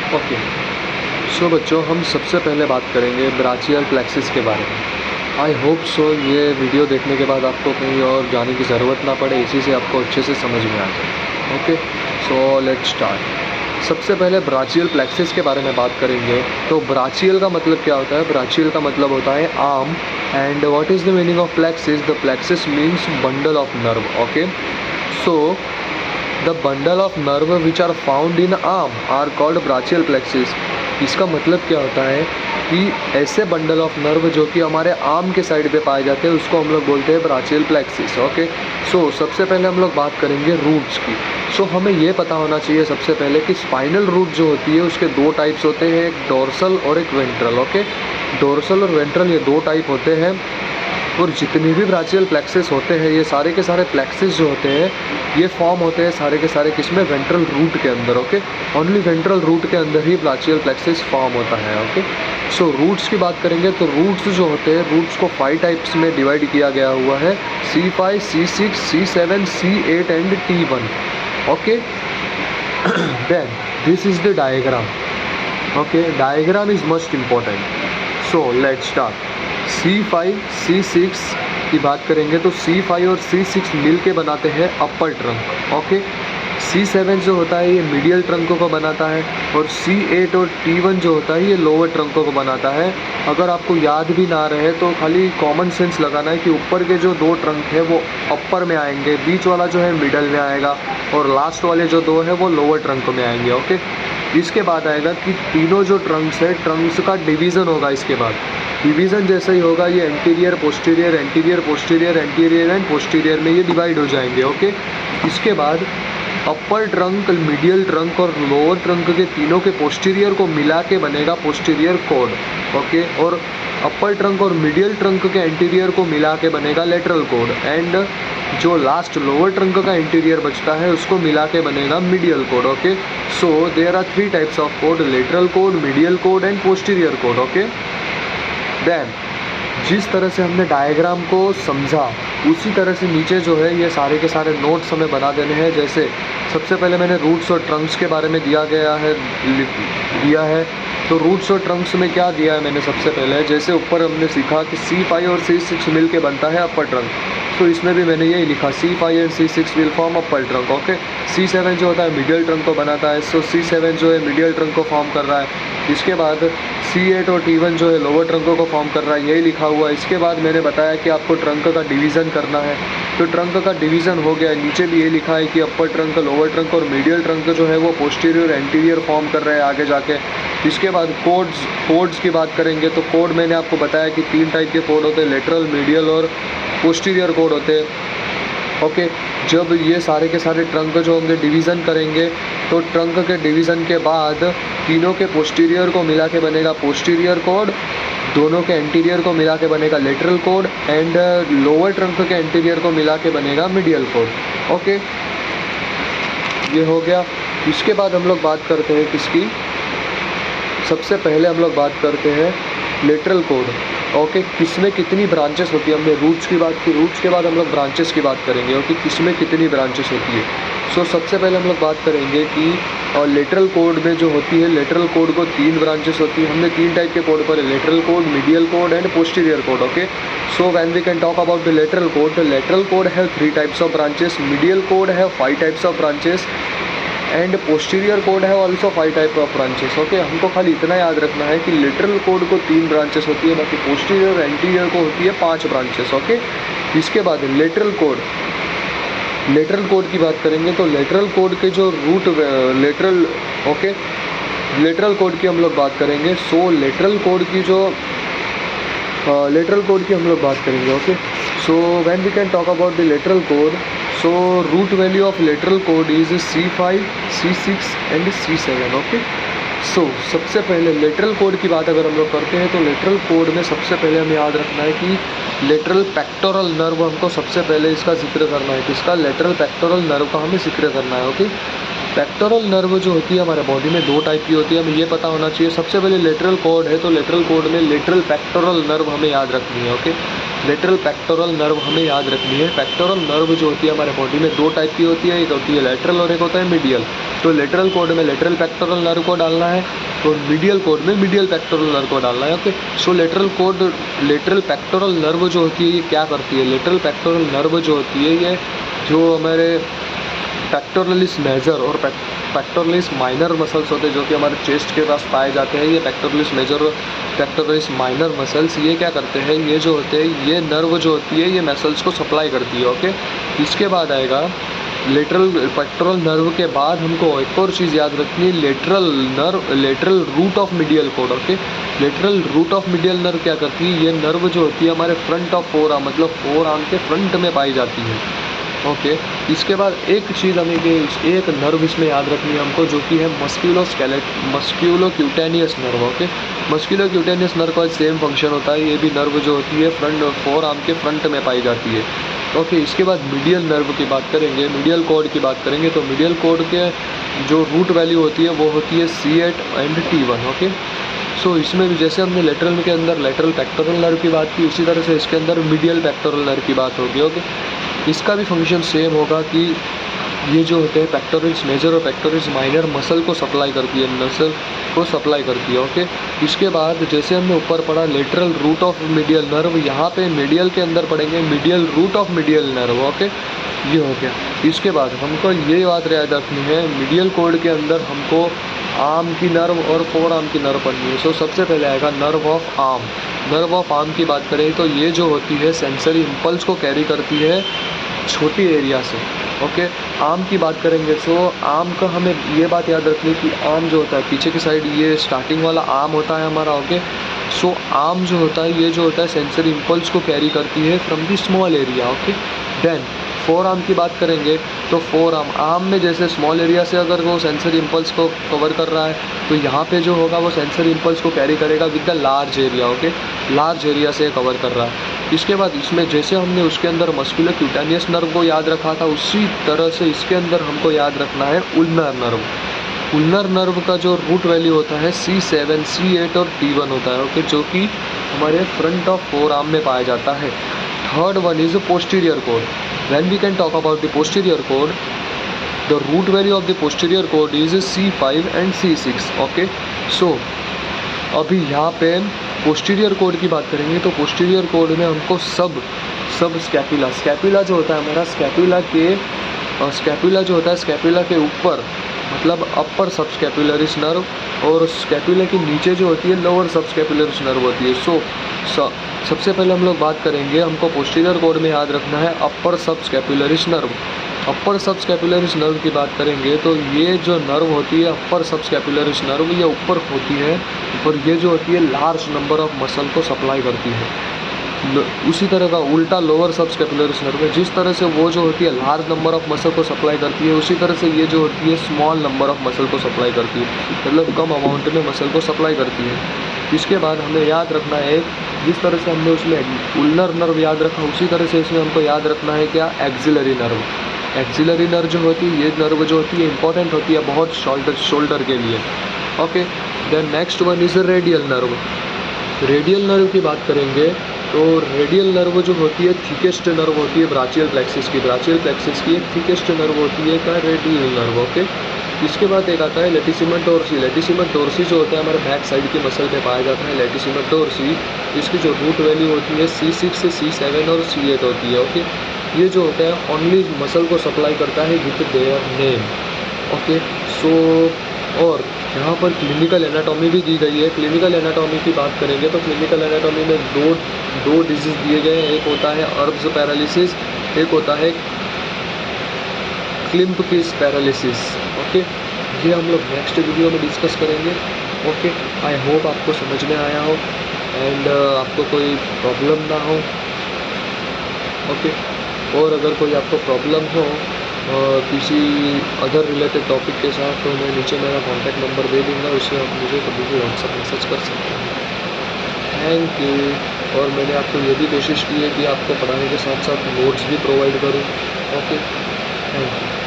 Okay, सो बच्चों हम सबसे पहले बात करेंगे ब्राचियल प्लेक्सिस के बारे में। आई होप सो ये वीडियो देखने के बाद आपको कहीं और जाने की ज़रूरत ना पड़े, इसी से आपको अच्छे से समझ में आ जाए। Okay, so let's start. सबसे पहले ब्राचियल प्लेक्सिस के बारे में बात करेंगे। तो ब्राचियल का मतलब क्या होता है? ब्राचियल का मतलब होता है arm. And what is the meaning of plexus? The plexus means bundle of nerve. Okay, so the bundle of nerve which are found in arm are called brachial plexus. इसका मतलब क्या होता है कि ऐसे बंडल ऑफ नर्व जो कि हमारे आर्म के साइड पे पाए जाते हैं उसको हम लोग बोलते हैं ब्राचियल प्लेक्सिस। ओके, सो सबसे पहले हम लोग बात करेंगे रूट्स की। सो हमें ये पता होना चाहिए सबसे पहले कि स्पाइनल रूट जो होती है उसके दो टाइप्स होते हैं, एक डोर्सल और एक वेंट्रल। ओके, डोर्सल और वेंट्रल ये दो टाइप होते हैं। और जितने भी ब्राचियल प्लेक्सिस होते हैं ये सारे के सारे प्लेक्सिस जो होते हैं ये फॉर्म होते हैं सारे के सारे किसमें? वेंट्रल रूट के अंदर। ओके, ओनली वेंट्रल रूट के अंदर ही ब्राचियल प्लेक्सिस फॉर्म होता है। ओके, सो रूट्स की बात करेंगे तो रूट्स जो होते हैं रूट्स को 5 टाइप्स में डिवाइड किया गया हुआ है, C5, C6, C7, C8 and T1। Okay, then this is the diagram. Okay, diagram is most important. So let's start. C5, C6 की बात करेंगे तो C5 और C6 मिल के बनाते हैं अपर ट्रंक। ओके, C7 जो होता है ये मीडियल ट्रंकों को बनाता है और C8 और T1 जो होता है ये लोअर ट्रंकों को बनाता है। अगर आपको याद भी ना रहे तो खाली कॉमन सेंस लगाना है कि ऊपर के जो दो ट्रंक है वो अपर में आएंगे, बीच वाला जो है मिडल में आएगा और लास्ट वाले जो दो है वो लोअर ट्रंक में आएंगे। ओके, इसके बाद आएगा कि तीनों जो ट्रंक्स है ट्रंक्स का डिवीज़न होगा। इसके बाद डिवीज़न जैसा ही होगा ये anterior posterior anterior posterior anterior and posterior में ये डिवाइड हो जाएंगे। ओके, इसके बाद अपर ट्रंक, मीडियल ट्रंक और लोअर ट्रंक के तीनों के पोस्टीरियर को मिला के बनेगा पोस्टीरियर कॉर्ड। ओके, और अपर ट्रंक और मीडियल ट्रंक के एंटीरियर को मिला के बनेगा लेटरल कॉर्ड एंड जो लास्ट लोअर ट्रंक का इंटीरियर बचता है उसको मिला के बनेगा medial cord. Okay, so there are 3 types of cord, lateral cord, medial cord and posterior cord. Okay, then जिस तरह से हमने डायग्राम को समझा उसी तरह से नीचे जो है ये सारे के सारे नोट्स हमें बना देने हैं। जैसे सबसे पहले मैंने रूट्स और ट्रंक्स के बारे में दिया है। तो रूट्स और ट्रंक्स में क्या दिया है मैंने? सबसे पहले जैसे ऊपर हमने सीखा कि C5 और C6 मिल के बनता है अपर ट्रंक, तो इसमें भी मैंने यही लिखा C5 and C6 will form upper trunk. Okay, C7 जो होता है मीडियल ट्रंक को बनाता है, सो C7 जो है मीडियल ट्रंक को फॉर्म कर रहा है। इसके बाद C8 और T1 जो है लोअर ट्रंकों को फॉर्म कर रहा है, यही लिखा हुआ है। इसके बाद मैंने बताया कि आपको ट्रंक का डिवीज़न करना है, तो ट्रंक का डिवीज़न हो गया। नीचे भी ये लिखा है कि अपर ट्रंक, लोअर ट्रंक और मीडियल ट्रंक जो है वो पोस्टीरियर एंटीरियर फॉर्म कर रहे हैं आगे जाके। इसके बाद कोड्स की बात करेंगे तो कोड मैंने आपको बताया कि 3 टाइप के कोड होते हैं, लेटरल, मीडियल और पोस्टीरियर कोड होते हैं। ओके, जब ये सारे के सारे ट्रंक जो होंगे डिवीज़न करेंगे तो ट्रंक के डिवीज़न के बाद तीनों के पोस्टीरियर को मिला के बनेगा पोस्टीरियर कोड, दोनों के एंटीरियर को मिला के बनेगा lateral code and lower trunk के एंटीरियर को मिला के बनेगा मीडियल कोड। ओके, ये हो गया। इसके बाद हम लोग बात करते हैं किसकी? सबसे पहले हम लोग बात करते हैं लेटरल कोड। ओके, किसमें कितनी ब्रांचेस होती है? हमने रूट्स की बात की, रूट्स के बाद हम लोग ब्रांचेस की बात करेंगे। ओके, किसमें कितनी ब्रांचेस होती है? सो सबसे पहले हम लोग बात करेंगे कि लेटरल कोड में जो होती है, लेटरल कोड को 3 ब्रांचेस होती है। हमने 3 टाइप के कोड पढ़े, lateral cord, medial cord and posterior cord. Okay, so when we can talk about the lateral cord have 3 types of branches, medial cord have 5 types of branches and posterior cord है also 5 type of branches. Okay, हमको खाली इतना याद रखना है कि lateral code को 3 branches होती है, बाकी पोस्टीरियर और एंटीरियर को होती है 5 ब्रांचेस। ओके, इसके बाद लेटरल कोड की बात करेंगे तो लेटरल कोड के जो रूट लेटरल कोड की हम लोग बात करेंगे। सो लेटरल कोड की हम लोग बात करेंगे। Okay, so when we can talk about the lateral cord, so root value of lateral cord is C5, C6 and C7। Okay, so सबसे पहले लेटरल कोड की बात अगर हम लोग करते हैं तो लेटरल कोड में सबसे पहले हमें याद रखना है कि लेटरल पेक्टोरल नर्व हमको सबसे पहले इसका जिक्र करना है। किसका? लेटरल पेक्टोरल नर्व का हमें जिक्र करना है। ओके, पेक्टोरल नर्व जो होती है हमारे बॉडी में 2 टाइप की होती है, हमें ये पता होना चाहिए। सबसे पहले लेटरल कोड है तो लेटरल कोड में लेटरल पेक्टोरल नर्व हमें याद रखनी है। ओके, लेटरल पेक्टोरल नर्व हमें याद रखनी है। पेक्टोरल नर्व जो होती है हमारे बॉडी में 2 टाइप की होती है, एक होती है लेटरल और एक होता है मीडियल। तो लेटरल कोड में लेटरल पेक्टोरल नर्व को डालना है और मीडियल कोड में मीडियल पेक्टोरल नर्व को डालना है। ओके, सो लेटरल पेक्टोरल नर्व जो होती है ये क्या करती है? लेटरल पेक्टोरल नर्व जो होती है ये जो हमारे पेक्टोरलिस मेजर और पेक्टोरलिस माइनर मसल्स होते हैं जो कि हमारे चेस्ट के पास पाए जाते हैं। ये पेक्टोरलिस मेजर और पेक्टोरलिस माइनर मसल्स ये क्या करते हैं? ये जो होते हैं ये नर्व जो होती है ये मसल्स को सप्लाई करती है। ओके, इसके बाद आएगा लेटरल पेक्टोरल नर्व के बाद हमको एक और चीज़ याद रखनी है, lateral root of medial cord. Okay, lateral root of medial nerve क्या करती है? ये नर्व जो होती है हमारे फ्रंट ऑफ फोर आर्म मतलब फोर आर्म के फ्रंट में पाई जाती है। ओके, इसके बाद एक चीज़ हमें एक नर्व इसमें याद रखनी है हमको जो कि है musculocutaneous nerve. Okay, musculocutaneous nerve का सेम फंक्शन होता है, ये भी नर्व जो होती है फ्रंट फोर आर्म के फ्रंट में पाई जाती है। ओके, इसके बाद मीडियल नर्व की बात करेंगे, मीडियल कोड की बात करेंगे तो मीडियल कोड के जो रूट वैल्यू होती है वो होती है C8 एंड T1। ओके, सो इसमें भी जैसे हमने लेटरल के अंदर लेटरल पेक्टोरल नर्व की बात की उसी तरह से इसके अंदर मीडियल पेक्टोरल नर्व की बात होगी। ओके, इसका भी फंक्शन सेम होगा कि ये जो होते हैं पेक्टोरल्स मेजर और पेक्टोरल्स माइनर मसल को सप्लाई करती है। ओके, इसके बाद जैसे हमने ऊपर पढ़ा lateral root of medial nerve, यहाँ पे मीडियल के अंदर पढ़ेंगे medial root of medial nerve. Okay, ये हो गया। इसके बाद हमको ये बात याद रखनी है, मीडियल कोड के अंदर हमको आर्म की नर्व और फोर आर्म की नर्व पढ़नी है। सो सबसे पहले आएगा nerve of arm. Nerve of arm की बात करें तो ये जो होती है सेंसरी इम्पल्स को कैरी करती है छोटी एरिया से। ओके, आर्म की बात करेंगे सो आर्म का हमें ये बात याद रखनी है कि आर्म जो होता है पीछे की साइड ये स्टार्टिंग वाला आर्म होता है हमारा। ओके, सो आर्म जो होता है ये जो होता है सेंसरी इम्पल्स को कैरी करती है from the small area. Okay, then forearm की बात करेंगे तो फोर आर्म में जैसे स्मॉल एरिया से अगर वो सेंसरी इम्पल्स को कवर कर रहा है तो यहाँ पे जो होगा वो सेंसरी इम्पल्स को कैरी करेगा with the large area. Okay, large area से कवर कर रहा है। इसके बाद इसमें जैसे हमने उसके अंदर मस्कुलोक्यूटेनियस नर्व को याद रखा था उसी तरह से इसके अंदर हमको याद रखना है उल्नर नर्व। उल्नर नर्व का जो रूट वैल्यू होता है C7, C8 और T1 होता है। ओके, जो कि हमारे फ्रंट ऑफ फोर आर्म में पाया जाता है। Third one is posterior code. When we can talk about the posterior cord, the root value of the posterior cord is C5 and C6. Okay, so अभी यहाँ पे posterior cord की बात करेंगे तो posterior cord में हमको सब स्कैपुला जो होता है हमारा स्कैपुला जो होता है स्कैपुला के ऊपर मतलब अपर सब स्कैपुलरिस नर्व और स्कैपुला के नीचे जो होती है लोअर सब स्कैपुलरिस नर्व होती है। सो सबसे पहले हम लोग बात करेंगे हमको पोस्टीरियर कोड में याद रखना है अपर सब स्कैपुलरिस नर्व। अपर सब स्कैपुलरिस नर्व की बात करेंगे तो ये जो नर्व होती है अपर सब स्कैपुलरिस नर्व ये ऊपर होती है और ये जो होती है लार्ज नंबर ऑफ मसल को सप्लाई करती है। उसी तरह का उल्टा लोअर सब स्कैपुलरिस नर्व है, जिस तरह से वो जो होती है लार्ज नंबर ऑफ मसल को सप्लाई करती है उसी तरह से ये जो होती है स्मॉल नंबर ऑफ मसल को सप्लाई करती है, मतलब कम अमाउंट में मसल को सप्लाई करती है। इसके बाद हमें याद रखना है जिस तरह से हमने उसमें उल्नर नर्व याद रखा उसी तरह से इसमें हमको याद रखना है क्या एक्सिलरी नर्व। एक्सिलरी नर्व जो होती है ये नर्व जो होती है इंपॉर्टेंट होती है बहुत शोल्डर के लिए। Okay, then next one is radial nerve. Radial nerve की बात करेंगे तो रेडियल नर्व जो होती है थिकेस्ट नर्व होती है ब्राचियल प्लेक्सिस की एक थिकेस्ट नर्व होती है क्या रेडियल नर्व। ओके, इसके बाद एक आता है लेटिसिमम डोर्सी। लेटिसिमम डोर्सी जो होता है हमारे बैक साइड के मसल पे पाया जाता है लेटिसिमम डोर्सी। इसकी जो रूट वैल्यू होती है C6 से C7 और C8 होती है। ओके, ये जो होता है ओनली मसल को सप्लाई करता है विथ देयर नेम। ओके, सो और यहाँ पर क्लिनिकल एनाटॉमी भी दी गई है। क्लिनिकल एनाटॉमी की बात करेंगे तो क्लिनिकल एनाटॉमी में दो डिजीज़ दिए गए हैं, एक होता है अर्ब्स पैरालिसिस, एक होता है क्लिम्पकिस पैरालिसिस। ओके, ये हम लोग नेक्स्ट वीडियो में डिस्कस करेंगे। ओके, आई होप आपको समझ में आया हो एंड आपको कोई प्रॉब्लम ना हो। ओके, और अगर कोई आपको प्रॉब्लम हो किसी अदर रिलेटेड टॉपिक के साथ तो मैं नीचे मेरा कॉन्टैक्ट नंबर दे दूँगा, उससे आप मुझे कभी भी व्हाट्सएप मैसेज कर सकते हैं। Thank you. और मैंने आपको ये भी कोशिश की है कि आपको पढ़ाने के साथ साथ नोट्स भी प्रोवाइड करूँ। Okay, thank you.